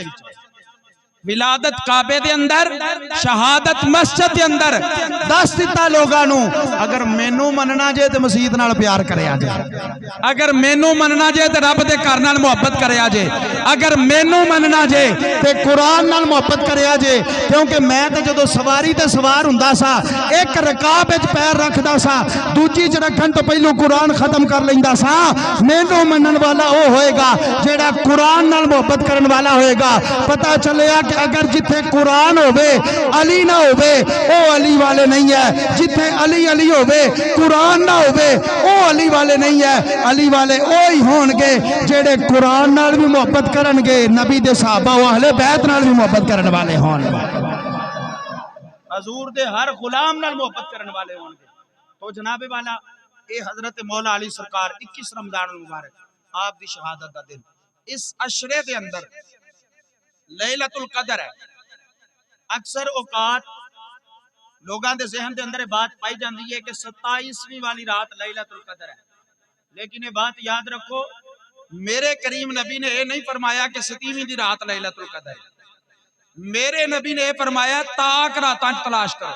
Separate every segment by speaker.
Speaker 1: दे विच विलादत काबे दे अंदर शहादत मस्जिद के अंदर दस दिता लोगों नू अगर मैनू मनना जे तो मसीत नाल प्यार करया जे अगर मैनू मनना जे तो रब दे घर नाल मुहब्बत करया जे अगर मैनू मनना जे तो कुरान नाल मुहब्बत करया जे क्योंकि मैं तो जदों सवारी ते सवार हुंदा सा एक रकाब विच पैर रखदा सा दूजी च रखण तो पहलू कुरान खत्म कर लैंदा सा। मैनू मनन वाला वो होएगा जेड़ा कुरान नाल मुहब्बत करन वाला होएगा। पता चलिया अगर जिथे कुरान होवे अली ना होवे ओ अली वाले नहीं है, जिथे अली अली होवे कुरान ना होवे ओ अली वाले नहीं है। अली वाले ओही होणगे जेड़े कुरान नाल भी मुहब्बत करनगे, नबी दे सहाबा व अहले बैत नाल भी मुहब्बत करन वाले होणगे, हजूर दे हर गुलाम नाल मुहब्बत करन वाले होणगे। तो जनाबे वाला ए हजरत मौला अली सरकार 21 रमजान मुबारक आप दी शहादत दा दिन इस अशरे दे अंदर लैलतुल कदर है। अक्सर औकात लोगों के जहन के अंदर बात पाई जाती है कि 27वीं वाली रात लैलतुल कदर है, लेकिन ये बात याद रखो मेरे करीम नबी ने यह नहीं फरमाया कि 27वीं की रात लैलतुल कदर है। मेरे नबी ने यह फरमाया ताक रातां तलाश करो,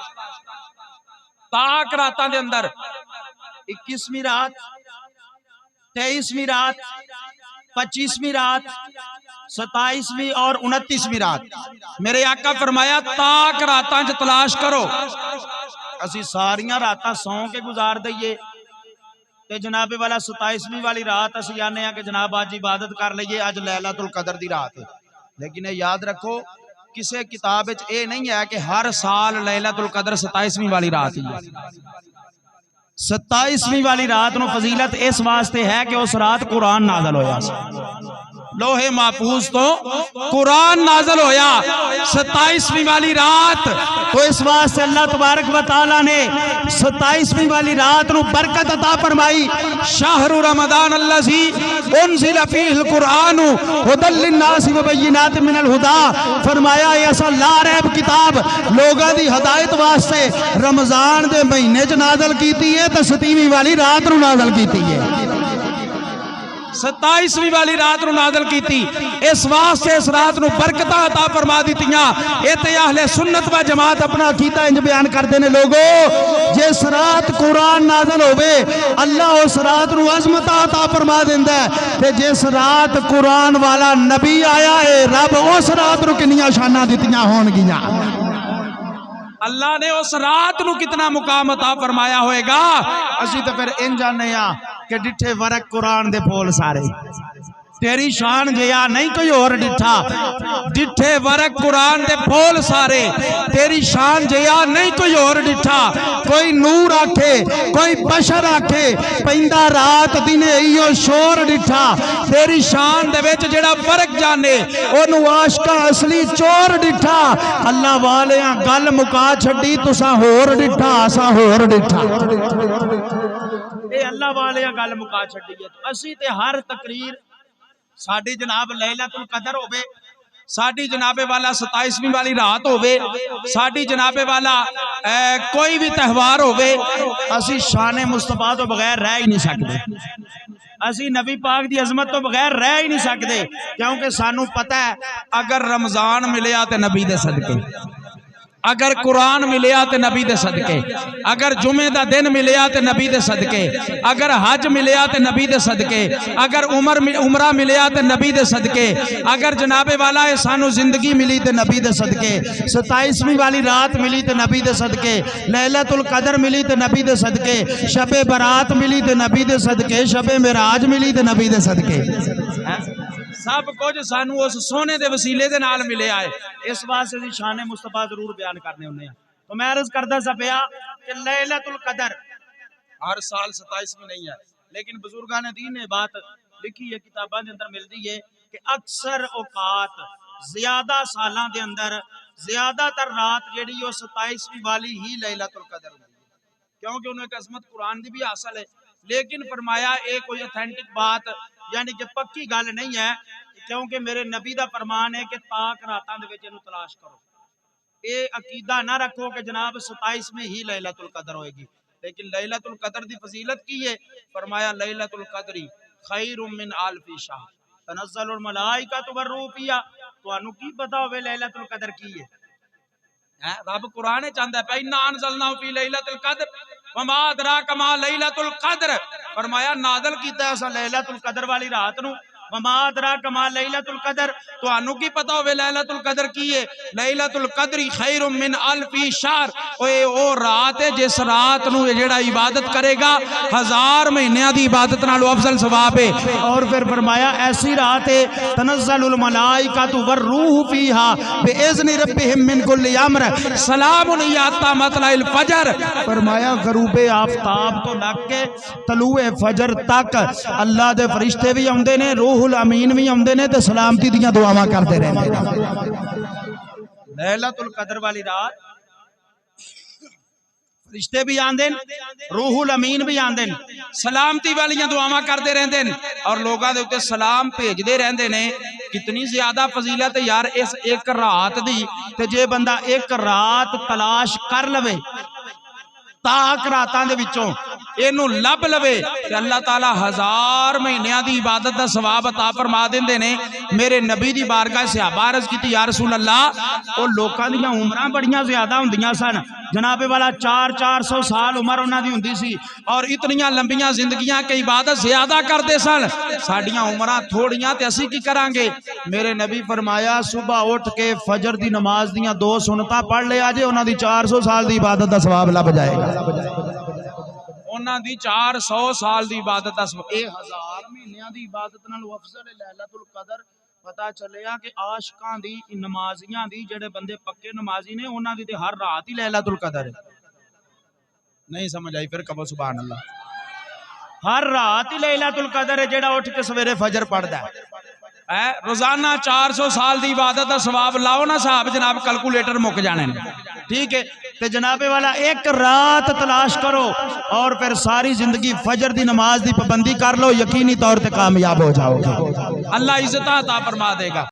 Speaker 1: ताक रातां दे अंदर 21वीं रात, 23वीं रात, 25वीं रात, 27वीं और 29वीं रात मेरे आका फरमाया ताक रातां च तलाश करो। असी सारियां रातां सौ के गुजार दईए ते जनाबे वाला 27वीं वाली रात असी आने कि जनाब अज इबादत कर लीए, अज लैलतुल कदर दी रात है। लेकिन याद रखो किसी किताब विच ये नहीं है कि हर साल लैलतुल कदर 27वीं वाली रात ही है। 27वीं वाली रात नु फजीलत इस वास्ते है कि उस रात कुरान नाज़िल होया, लोहे महफूज तो कुरान नाज़िल होया 27वीं वाली रात। तो इस वास्ते अल्लाह तबारक व तआला ने 27वीं वाली रात नु बरकत अता फरमाई। शाहरु रमजान अल्लज़ी उनज़िला फ़ीहिल कुरान हुदल लिन्नास व बय्यिनात मिनल हुदा, फरमाया ऐसा लारैब किताब लोगों की हदायत वास्ते रमजान के महीने च नाज़िल कीती है तो 27वीं वाली रात नु नाज़िल कीती है, 27वीं वाली रात नु नाज़िल कीती। इस वास्ते इस रात नु बरकतां अता फरमा दित्तियां। ये ते अहले सुन्नत व जमात अपना अकीदा इंज बयान करते हैं लोगो, जिस रात कुरान नाज़िल होवे अल्लाह उस रात नु अज़मत अता फरमा देंदा है ते जिस रात कुरान वाला नबी आया है रब उस रात नु कितनियां शानां दित्तियां होणगियां। अल्लाह ने उस रात नु कितना मुकाम अता फरमाया होएगा। असी तो फिर इन जाने कि डिठे वरक कुरान दे फूल सारे तेरी शान जिया नहीं कोई और डिठा, डिठे वरक कुरान दे फूल सारे तेरी शान जिया नहीं कोई और डिठा। कोई नूर आखे कोई बशर आखे पैंदा रात दिने इयो शोर डिठा, तेरी शान दे विच जेड़ा फर्क जाने ओनू आशका असली चोर डिठा। अल्लाह वाले गल मुका छड्डी तुसा होर डिठा असा होर डिठा, अल्लाह वाले गल मुका छड्डी है। तो असी ते हर तकरीर साडी जनाब लैलतुल कदर होवे, साडी जनाबे वाला 27वीं वाली रात होवे, साडी जनाबे वाला कोई भी त्यौहार होवे, असी शान मुस्तफा तो बगैर रह ही नहीं सकते, असी नबी पाक दी अजमत तो बगैर रह ही नहीं सकते। क्योंकि सानू पता है अगर रमजान मिलिया तो नबी दे सदके, अगर कुरान मिलिया तो नबी दे सदके, अगर जुमे दा दिन मिलिया तो नबी दे सदके, अगर हज मिलिया तो नबी दे सदके, अगर उमरा मिलिया तो नबी दे सदके, अगर जनाबे वाला है सानू जिंदगी मिली तो नबी दे सदके, 27वीं वाली रात मिली तो नबी दे सदके, लैलतुल कदर मिली तो नबी दे सदके, शबे बरात मिली तो नबी दे सदके, शबे मेराज मिली तो नबी दे सदके। सब कुछ सानू उस सोने के वसीले दे नाल मिले आए। इस वास्ते दी शान मुस्तफा जरूर बयान करने होने। तो मैं अर्ज करदा सा पिया कि लैलतुल कदर हर साल 27वीं नहीं है, लेकिन बुजुर्गां ने दीन ने बात लिखी है, किताबां दे अंदर मिलती है कि अक्सर औकात ज्यादा सालां दे अंदर ज्यादातर रात जिहड़ी वो 27वीं वाली ही लैलतुल कदर होंदी है, क्योंकि उन्हें एक अजमत कुरान की भी हासिल है। लेकिन फरमाया ये कोई ऑथेंटिक बात यानी कि पक्की गल नहीं है, क्योंकि मेरे नबी का फरमान है कि ताक रातां दे विच इहनूं तलाश करो। ये अकीदा ना रखो कि जनाब 27 में ही लैलतुल कदर होएगी, लेकिन लैलतुल कदर की फजीलत की है। फरमाया लैलतुल कदरी खैरुम मिन अल्फि शहर तनज़्ज़लुल मलाइकतु वर्रूह फिहा, ਤੁਹਾਨੂੰ ਕੀ ਪਤਾ ਹੋਵੇ ਲੈਲਤੁਲ ਕਦਰ ਕੀ ਹੈ? रब कुरान चाहता है इन्ना अनज़लनाहु फी लैलतुल कद्र वमा अदराका मा लैलतुल कद्र, फरमाया नाज़िल कीता असां लैलतुल कद्र वाली रात नूं। वमा अदराका मा लैलतुल कद्र, तुहानू की पता होवे लैलतुल कद्र की है? लैलतुल कद्री खैरुम मिन अल्फी शहर, ओए ओ रात है जिस रात नूं जेड़ा इबादत करेगा 1000 महीनों की इबादत नालों अफजल सवाब है। और फिर फरमाया ऐसी रात है तनज़्ज़लुल मलाइकतु वर्रूहु फीहा बिइज़्नि रब्बिहिम मिन कुल्लि अम्र सलामुन हिया मतलइल फजर। फरमाया गरूबे आफताब तो लग के तलूए फजर तक अल्लाह दे फरिश्ते भी आउंदे ने, रूहुल अमीन भी आउंदे ने ते सलामती दियां दुआवां करदे रहंदे ने। लैलतुल कद्र वाली रात फरिश्ते भी आंदे ने, रूहुल अमीन भी आंदे ने, सलामती वालियां दुआवां करदे रहंदे ने और लोगां दे उत्ते सलाम भेजदे रहंदे ने। कितनी ज्यादा फजीलत है यार इस एक रात दी। ते जे बंदा एक रात तलाश कर लवे ताक रातां दे विचों इनू लभ लवे ते अल्लाह ताला 1000 महीनों की इबादत का सवाब अता फरमा देंदे ने। मेरे नबी दी बारगाह सहाबा अर्ज कीती या रसूल अल्लाह, वो लोकां दीयां उमरां बड़ियां ज्यादा हुंदियां सन। जनाबे वाला 400 साल उम्र उन्हां दी हुंदी सी और इतनियां लंबियां जिंदगियां के इबादत ज्यादा करते सन। साडियां उमरां थोड़ियां ते असीं की करांगे? मेरे नबी फरमाया सुबह उठ के फजर दी नमाज दीयां 2 सुन्नतां पढ़ लिया जे उन्हां दी 400 साल की इबादत का सवाब लभ जाएगा। उन्हां दी 400 साल की इबादत 1000 महीनों की इबादत नालों अफजल है लैलतुल कद्र। पता चलिया कि आशिकां दी नमाजियां दी जेड़े बंदे पक्के नमाजी ने उन्हां दी ते हर रात ही लैलतुल कद्र है। नहीं समझ आई? फिर कहो सुभान अल्लाह। हर रात ही लैलतुल कद्र है जेड़ा उठ के सवेरे फजर पढ़दा है। रोजाना 400 साल की इबादत का सवाब लाओ ना साहब, जनाब कैलकुलेटर मुक जाने। ठीक है ते जनाबे वाला एक रात तलाश करो और फिर सारी जिंदगी फजर दी नमाज दी पाबंदी कर लो, यकीनी तौर पे कामयाब हो जाओगे। अल्लाह इज्जत अता फरमा देगा।